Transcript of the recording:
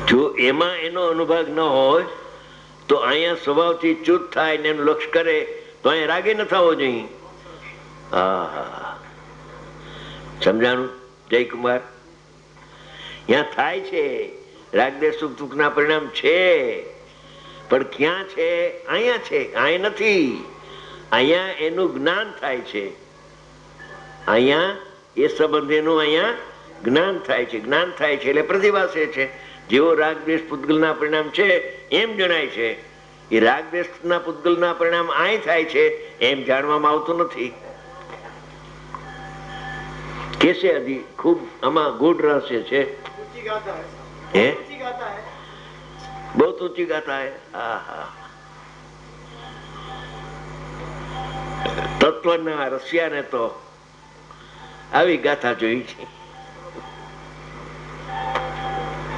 જો એમાં એનો અનુભાગ ન હોય તો અહીંયા સ્વભાવથી ચૂત થાય ને એનું લક્ષ કરે તો અહીંયા રાગે ન થવો જોઈએ. હા, સમજાણું જયકુમાર? ત્યાં થાય છે રાગદેશ સુખ દુઃખ ના પરિણામ છે, પણ ક્યાં છે? અહીંયા છે, અહીંયા નથી. અહીંયા એનું જ્ઞાન થાય છે. અહીંયા એ સંબંધીનું અહીંયા જ્ઞાન થાય છે. જ્ઞાન થાય છે એટલે પ્રતિભાસે છે. જેવો રાગદ્વેષ પૂતગલના પરિણામ છે એમ જણાય છે. એ રાગદ્વેષના પૂતગલના પરિણામ અહીં થાય છે એમ જાણવામાં આવતું નથી. કેસે હજી ખૂબ આમાં ગૂઢ રહસ્ય છે. હે બહુ ઊંચી ગાતા હે. હા હા, તત્વના રસિયાને તો આવી ગાથા જોઈ છે.